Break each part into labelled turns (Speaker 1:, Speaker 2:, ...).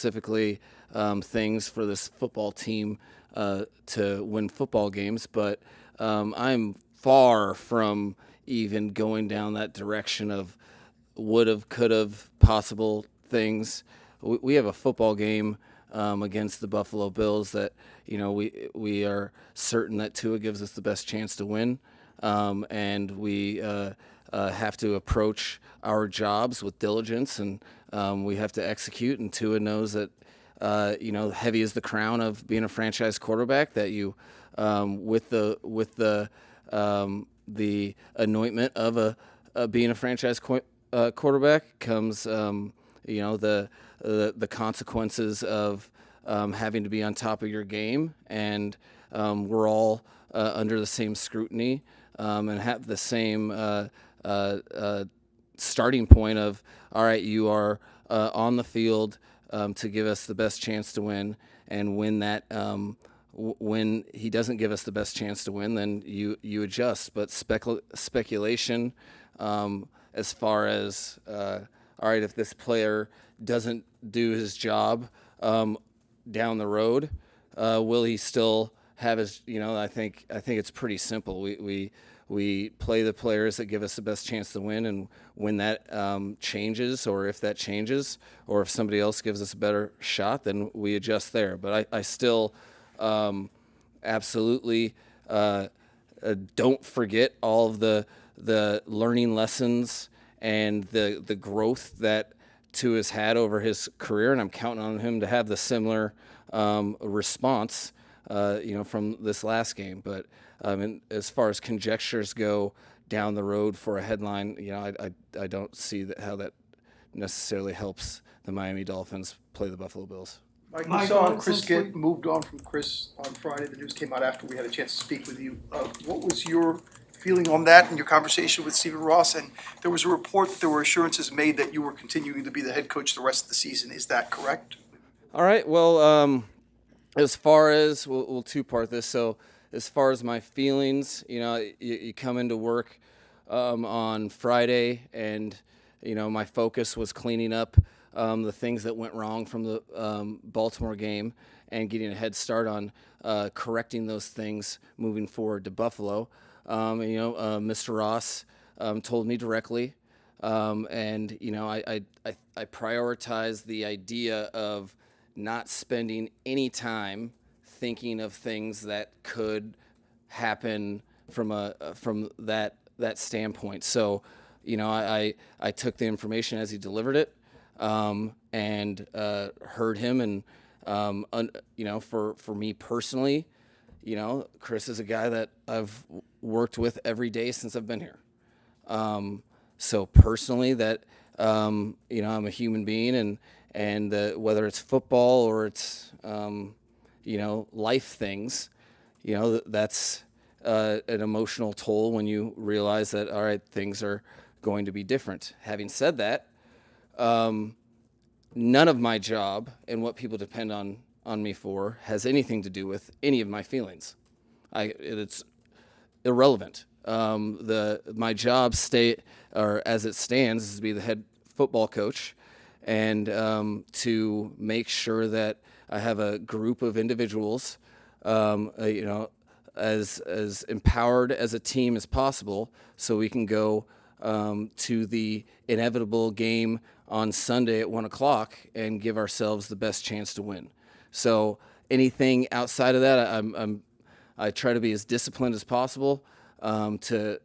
Speaker 1: specifically things for this football team to win football games, but I'm far from even going down that direction of would've, could've, possible things. We have a football game against the Buffalo Bills that we are certain that Tua gives us the best chance to win, and we have to approach our jobs with diligence, and we have to execute. And Tua knows that heavy is the crown of being a franchise quarterback. That you with the anointment of being a franchise quarterback comes the consequences of having to be on top of your game, and we're all under the same scrutiny and have the same starting point of, all right, you are on the field to give us the best chance to win, and when he doesn't give us the best chance to win, then you adjust. But speculation as far as all right, if this player doesn't do his job down the road, will he still have his? I think it's pretty simple. We play the players that give us the best chance to win, and when that changes, or if that changes, or if somebody else gives us a better shot, then we adjust there. But I still absolutely don't forget all of the learning lessons and the growth that Tua has had over his career, and I'm counting on him to have the similar response, from this last game. But as far as conjectures go down the road for a headline, I don't see how that necessarily helps the Miami Dolphins play the Buffalo Bills.
Speaker 2: Mike, we saw Chris get moved on from Chris on Friday. The news came out after we had a chance to speak with you. What was your feeling on that and your conversation with Stephen Ross? And there was a report that there were assurances made that you were continuing to be the head coach the rest of the season. Is that correct?
Speaker 1: All right. Well, as far as we'll two-part this. So as far as my feelings, you come into work on Friday, and my focus was cleaning up the things that went wrong from the Baltimore game and getting a head start on correcting those things moving forward to Buffalo. Mr. Ross told me directly, and I prioritize the idea of not spending any time thinking of things that could happen from that standpoint. So, I took the information as he delivered it, and heard him, and for me personally, Chris is a guy that I've worked with every day since I've been here. So personally, that I'm a human being, and whether it's football or it's life things, that's an emotional toll when you realize that, all right, things are going to be different. Having said that, none of my job and what people depend on me for has anything to do with any of my feelings. It's irrelevant. My job as it stands is to be the head football coach, and to make sure that I have a group of individuals, as empowered as a team as possible, so we can go to the inevitable game on Sunday at 1:00 and give ourselves the best chance to win. So anything outside of that, I try to be as disciplined as possible to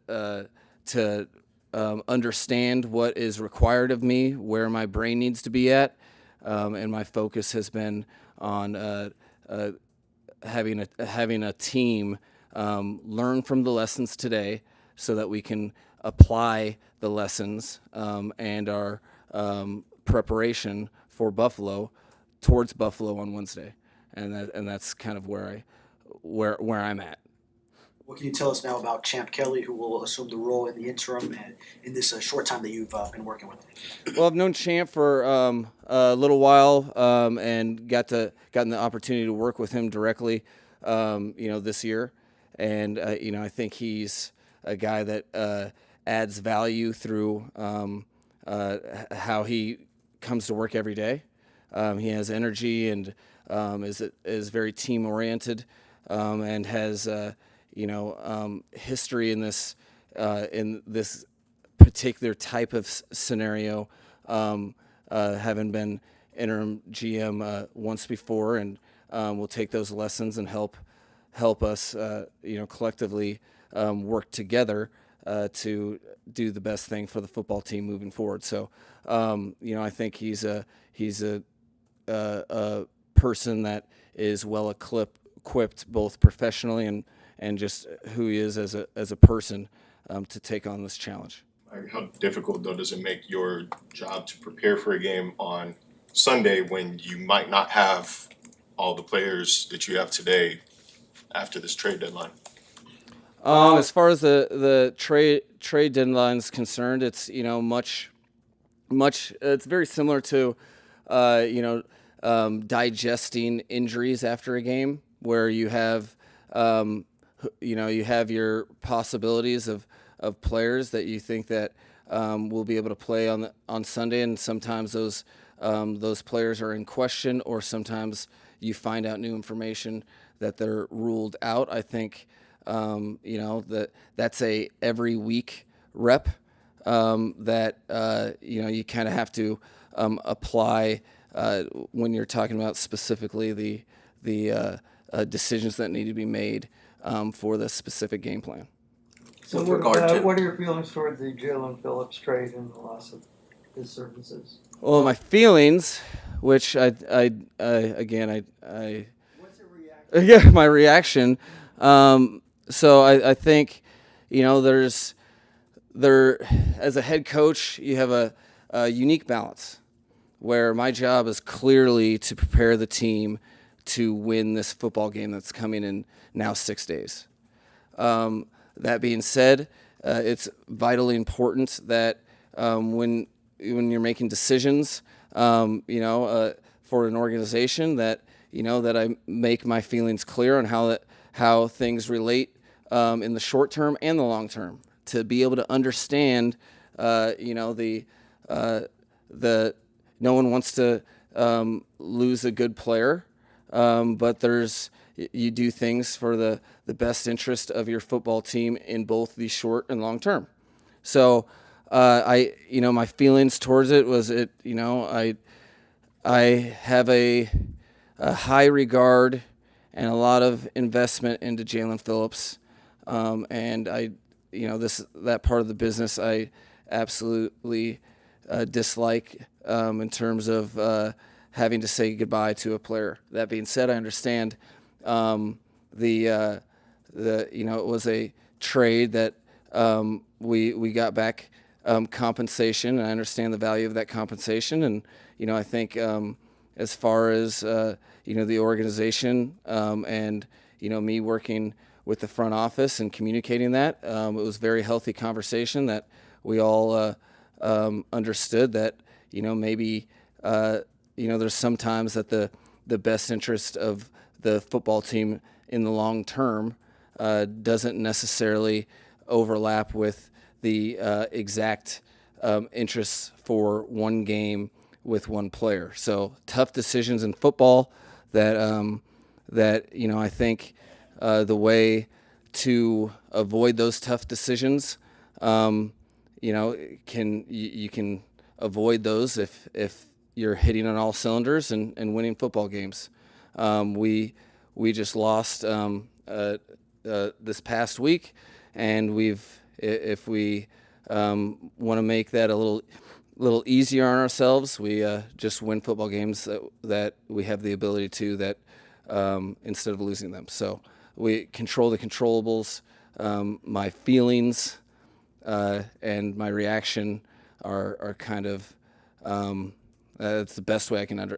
Speaker 1: understand what is required of me, where my brain needs to be at, and my focus has been on having a team learn from the lessons today, so that we can apply the lessons and our preparation for Buffalo towards Buffalo on Wednesday, and that's kind of where I'm at.
Speaker 3: What can you tell us now about Champ Kelly, who will assume the role in the interim and in this short time that you've been working with him?
Speaker 1: Well, I've known Champ for a little while, and gotten the opportunity to work with him directly, this year, and I think he's a guy that adds value through how he comes to work every day. He has energy and is very team oriented, and has history in this particular type of scenario, having been interim GM once before, and we'll take those lessons and help us, collectively work together to do the best thing for the football team moving forward. So, I think he's a person that is well equipped both professionally and just who he is as a person to take on this challenge.
Speaker 4: How difficult, though, does it make your job to prepare for a game on Sunday when you might not have all the players that you have today after this trade deadline?
Speaker 1: As far as the trade deadline is concerned, it's much. It's very similar to digesting injuries after a game, where you have your possibilities of players that you think that will be able to play on Sunday, and sometimes those players are in question, or sometimes you find out new information that they're ruled out. I think that's a every week rep that you kind of have to apply when you're talking about specifically the decisions that need to be made for the specific game plan.
Speaker 5: So what are your feelings toward the Jalen Phillips trade and the loss of his services?
Speaker 1: Well, my feelings, which I again,
Speaker 5: What's your reaction?
Speaker 1: yeah, my reaction. So I think, as a head coach, you have a unique balance where my job is clearly to prepare the team to win this football game that's coming in now 6 days. That being said, it's vitally important that when you're making decisions, for an organization, that that I make my feelings clear on how things relate in the short term and the long term, to be able to understand, the no one wants to lose a good player, but you do things for the best interest of your football team in both the short and long term. So my feelings towards it was I have a high regard and a lot of investment into Jalen Phillips, and that part of the business I absolutely dislike in terms of having to say goodbye to a player. That being said, I understand it was a trade that we got back compensation, and I understand the value of that compensation. And I think as far as the organization and me working with the front office and communicating that, it was a very healthy conversation that we all understood that maybe there's sometimes that the best interest of the football team in the long term doesn't necessarily overlap with the exact interests for one game with one player. So tough decisions in football that I think the way to avoid those tough decisions, you can avoid those if you're hitting on all cylinders and winning football games. We just lost this past week, and if we want to make that a little easier on ourselves, we just win football games that we have the ability to, that instead of losing them. So we control the controllables. My feelings and my reaction are kind of that's the best way I can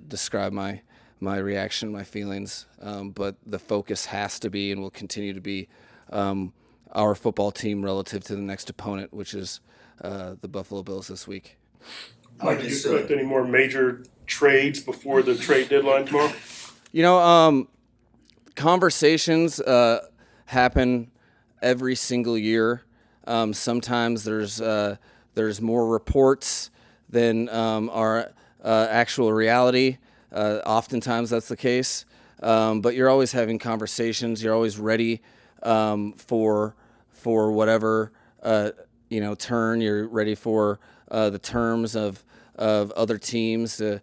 Speaker 1: describe my reaction, my feelings. But the focus has to be and will continue to be our football team relative to the next opponent, which is the Buffalo Bills this week.
Speaker 6: Mike, do you expect any more major trades before the trade deadline tomorrow?
Speaker 1: Conversations happen every single year. Sometimes there's more reports than are actual reality. Oftentimes that's the case, but you're always having conversations. You're always ready for whatever turn. You're ready for the terms of other teams to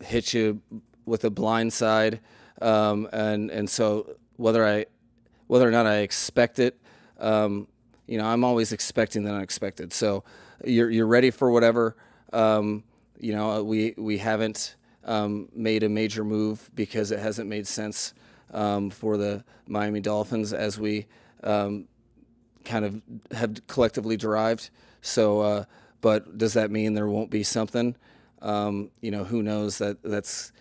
Speaker 1: hit you with a blind side, and so whether or not I expect it, I'm always expecting the unexpected. So you're ready for whatever. We haven't made a major move because it hasn't made sense for the Miami Dolphins as we kind of have collectively derived. So, but does that mean there won't be something? Who knows? That's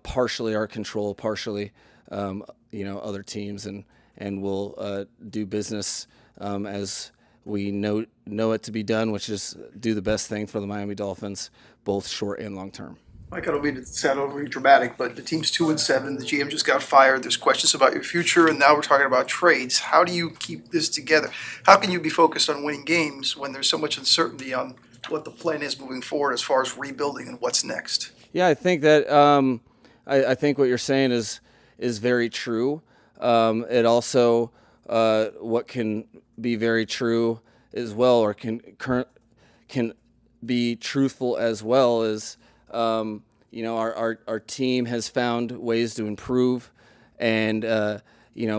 Speaker 1: partially our control, partially other teams, and we'll do business as we know it to be done, which is do the best thing for the Miami Dolphins, both short and long term.
Speaker 2: Mike, I don't mean to sound overly dramatic, but the team's 2-7. The GM just got fired. There's questions about your future, and now we're talking about trades. How do you keep this together? How can you be focused on winning games when there's so much uncertainty on what the plan is moving forward as far as rebuilding and what's next?
Speaker 1: Yeah, I think that I think what you're saying is very true. It also what can be very true as well, or can be truthful as well, is our team has found ways to improve, and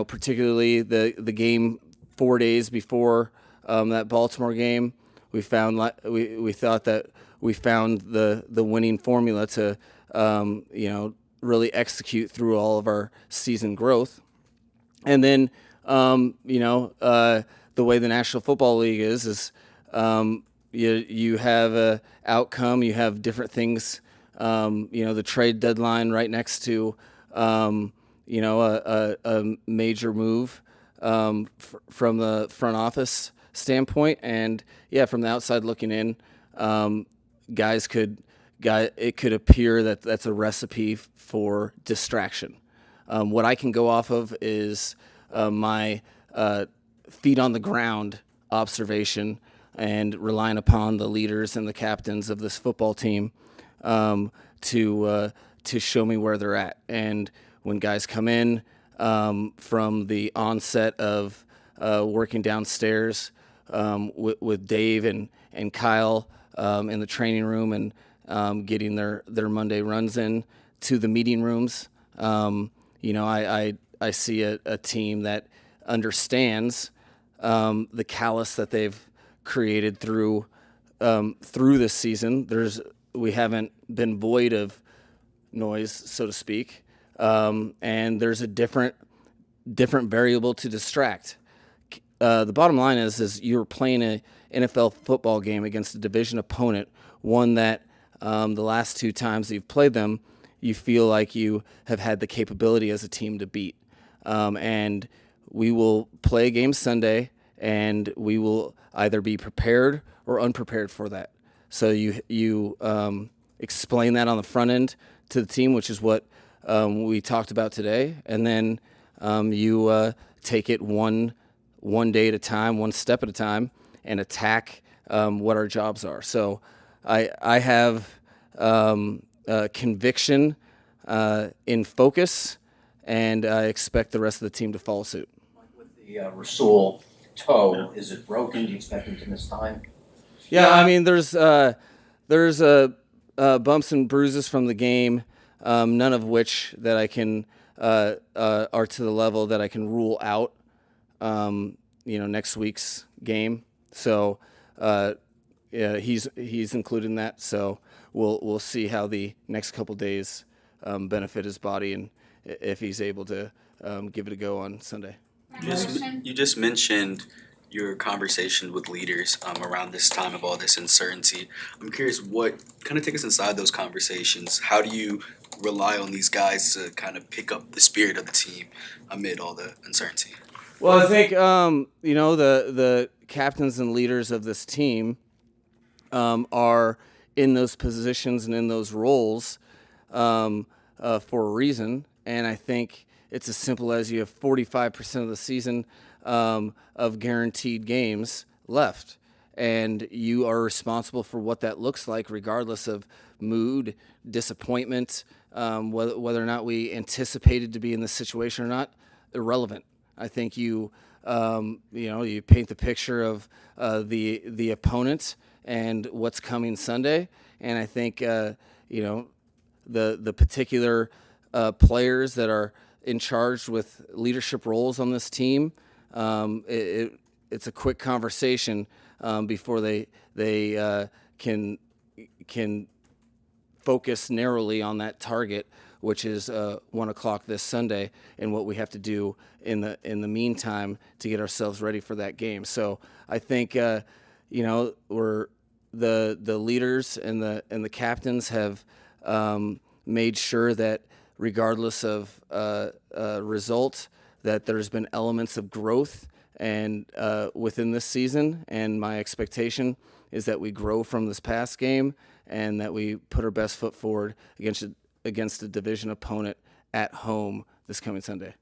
Speaker 1: particularly the game 4 days before that Baltimore game, we thought that we found the winning formula to really execute through all of our season growth. And then the way the National Football League is you have a outcome, you have different things, the trade deadline right next to a major move from the front office standpoint. And yeah, from the outside looking in, it could appear that that's a recipe for distraction. What I can go off of is my feet on the ground observation and relying upon the leaders and the captains of this football team to show me where they're at. And when guys come in from the onset of working downstairs with Dave and Kyle in the training room and getting their Monday runs in to the meeting rooms, I see a team that understands the callus that they've created through this season. We haven't been void of noise, so to speak, and there's a different variable to distract. The bottom line is you're playing an NFL football game against a division opponent, one that the last 2 times that you've played them, you feel like you have had the capability as a team to beat. And we will play a game Sunday, and we will either be prepared or unprepared for that. So you explain that on the front end to the team, which is what we talked about today, and then you take it one day at a time, one step at a time, and attack what our jobs are. So I have conviction in focus, and I expect the rest of the team to follow suit.
Speaker 7: With the Rasul toe, is it broken? Do you expect him to miss time?
Speaker 1: Yeah, I mean, there's bumps and bruises from the game, none of which that I can are to the level that I can rule out, next week's game. So yeah, he's included in that. So we'll see how the next couple days benefit his body, and if he's able to give it a go on Sunday.
Speaker 8: You just mentioned your conversation with leaders around this time of all this uncertainty. I'm curious, what kind of take us inside those conversations? How do you rely on these guys to kind of pick up the spirit of the team amid all the uncertainty?
Speaker 1: Well, I think the captains and leaders of this team are in those positions and in those roles for a reason, and I think it's as simple as you have 45% of the season of guaranteed games left, and you are responsible for what that looks like, regardless of mood, disappointment, whether or not we anticipated to be in this situation or not. Irrelevant. I think you paint the picture of the opponent and what's coming Sunday, and I think the particular players that are in charge with leadership roles on this team. It's a quick conversation before they can focus narrowly on that target, which is 1 o'clock this Sunday, and what we have to do in the meantime to get ourselves ready for that game. So I think we're the leaders and the captains have made sure that regardless of result, that there's been elements of growth and within this season, and my expectation is that we grow from this past game and that we put our best foot forward against a division opponent at home this coming Sunday.